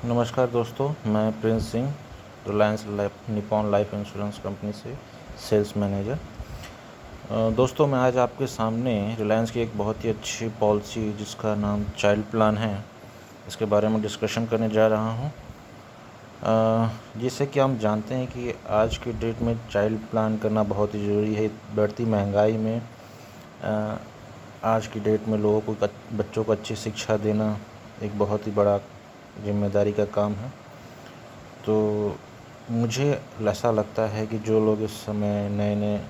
नमस्कार दोस्तों, मैं Prince Singh Reliance life Nippon Life Insurance company से सेल्स मैनेजर। दोस्तों, मैं आज आपके सामने रिलायंस की एक बहुत ही अच्छी पॉलिसी जिसका नाम चाइल्ड प्लान है, इसके बारे में डिस्कशन करने जा रहा हूं। जैसे कि हम जानते हैं कि आज की डेट में चाइल्ड प्लान करना बहुत ही ज़रूरी है। बढ़ती महंगाई में आज की डेट में लोगों को बच्चों को अच्छी शिक्षा देना एक बहुत ही बड़ा जिम्मेदारी का काम है। तो मुझे ऐसा लगता है कि जो लोग इस समय नए नए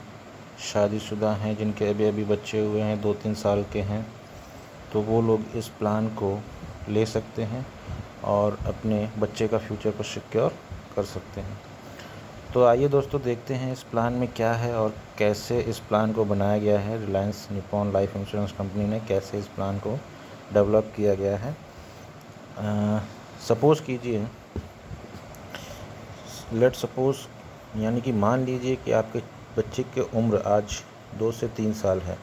शादीशुदा हैं, जिनके अभी अभी बच्चे हुए हैं, 2-3 साल के हैं, तो वो लोग इस प्लान को ले सकते हैं और अपने बच्चे का फ्यूचर को सिक्योर कर सकते हैं। तो आइए दोस्तों, देखते हैं इस प्लान में क्या है और कैसे इस प्लान को बनाया गया है। Reliance Nippon Life Insurance company ने कैसे इस प्लान को डेवलप किया गया है। सपोज़ कीजिए, लेट सपोज़ यानी कि मान लीजिए कि आपके बच्चे की उम्र आज 2 से 3 साल है।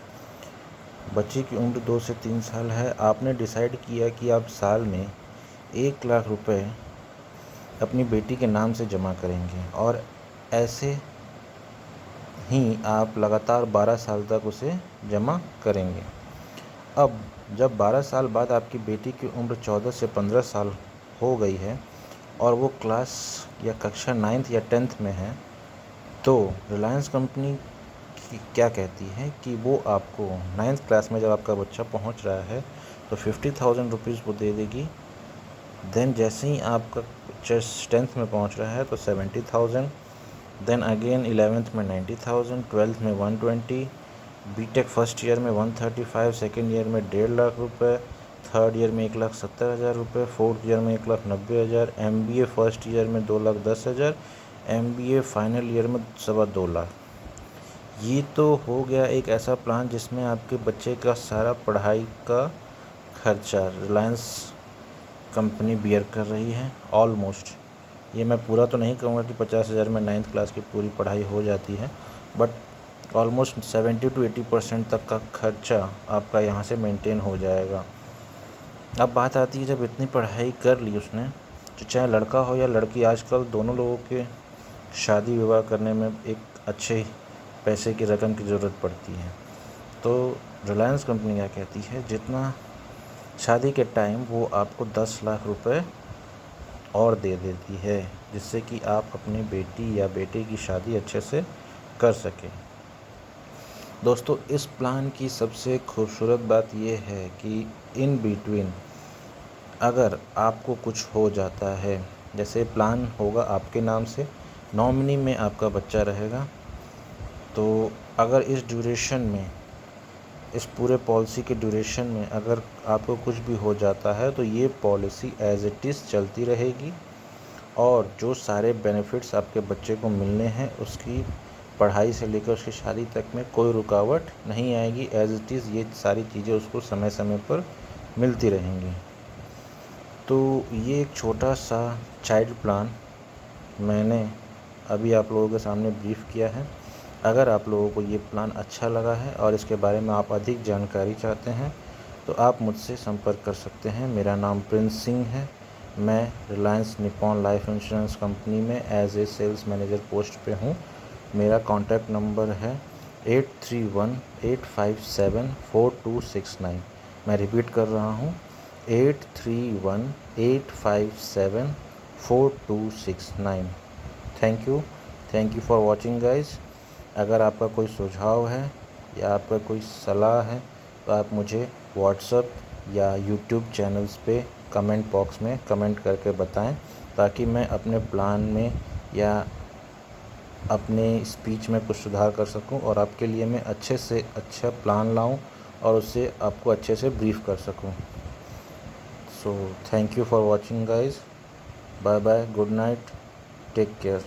बच्चे की उम्र 2 से 3 साल है। आपने डिसाइड किया कि आप साल में 1 लाख रुपए अपनी बेटी के नाम से जमा करेंगे और ऐसे ही आप लगातार 12 साल तक उसे जमा करेंगे। अब जब 12 साल बाद आपकी बेटी की उम्र 14 से 15 साल हो गई है और वो क्लास या कक्षा 9th या 10th में है, तो रिलायंस कंपनी क्या कहती है कि वो आपको 9th क्लास में जब आपका बच्चा पहुंच रहा है तो 50,000 रुपीज़ वो दे देगी। देन जैसे ही आपका बच्चा 10th में पहुंच रहा है तो 70,000, देन अगेन 11th में 90,000, 12th में 120, बीटेक फर्स्ट ईयर में 135, सेकेंड ईयर में 1.5 लाख रुपए, थर्ड ईयर में 1,70,000 रुपये, फोर्थ ईयर में 1,90,000, MBA फर्स्ट ईयर में 2,10,000, MBA फाइनल ईयर में 2.25 लाख। ये तो हो गया एक ऐसा प्लान जिसमें आपके बच्चे का सारा पढ़ाई का खर्चा रिलायंस कंपनी बियर कर रही है ऑलमोस्ट। ये मैं पूरा तो नहीं कहूँगा कि 50,000 में 9th क्लास की पूरी पढ़ाई हो जाती है, बट ऑलमोस्ट 70 to 80% तक का खर्चा आपका यहाँ से मेंटेन हो जाएगा। अब बात आती है, जब इतनी पढ़ाई कर ली उसने, तो चाहे लड़का हो या लड़की, आजकल दोनों लोगों के शादी विवाह करने में एक अच्छे पैसे की रकम की ज़रूरत पड़ती है। तो रिलायंस कंपनी क्या कहती है, जितना शादी के टाइम वो आपको 10 लाख रुपए और दे देती है, जिससे कि आप अपनी बेटी या बेटे की शादी अच्छे से कर सकें। दोस्तों, इस प्लान की सबसे खूबसूरत बात यह है कि इन बिटवीन अगर आपको कुछ हो जाता है, जैसे प्लान होगा आपके नाम से, नॉमिनी में आपका बच्चा रहेगा, तो अगर इस ड्यूरेशन में, इस पूरे पॉलिसी के ड्यूरेशन में अगर आपको कुछ भी हो जाता है तो ये पॉलिसी एज इट इज़ चलती रहेगी और जो सारे बेनिफिट्स आपके बच्चे को मिलने हैं, उसकी पढ़ाई से लेकर उसकी शादी तक में कोई रुकावट नहीं आएगी। एज इट इज़ ये सारी चीज़ें उसको समय समय पर मिलती रहेंगी। तो ये एक छोटा सा चाइल्ड प्लान मैंने अभी आप लोगों के सामने ब्रीफ किया है। अगर आप लोगों को ये प्लान अच्छा लगा है और इसके बारे में आप अधिक जानकारी चाहते हैं तो आप मुझसे संपर्क कर सकते हैं। मेरा नाम प्रिंस सिंह है। मैं Reliance Nippon Life Insurance company में as a sales manager post पे हूँ। मेरा कॉन्टैक्ट नंबर है 8318574269। मैं रिपीट कर रहा हूँ, 8318574269। Thank you for watching guys. अगर आपका कोई सुझाव है या आपका कोई सलाह है तो आप मुझे व्हाट्सएप या यूट्यूब चैनल्स पे कमेंट बॉक्स में कमेंट करके बताएं, ताकि मैं अपने प्लान में या अपने स्पीच में कुछ सुधार कर सकूं और आपके लिए मैं अच्छे से अच्छा प्लान लाऊं और उससे आपको अच्छे से ब्रीफ कर सकूं। So thank you for watching guys. Bye bye, good night, take care.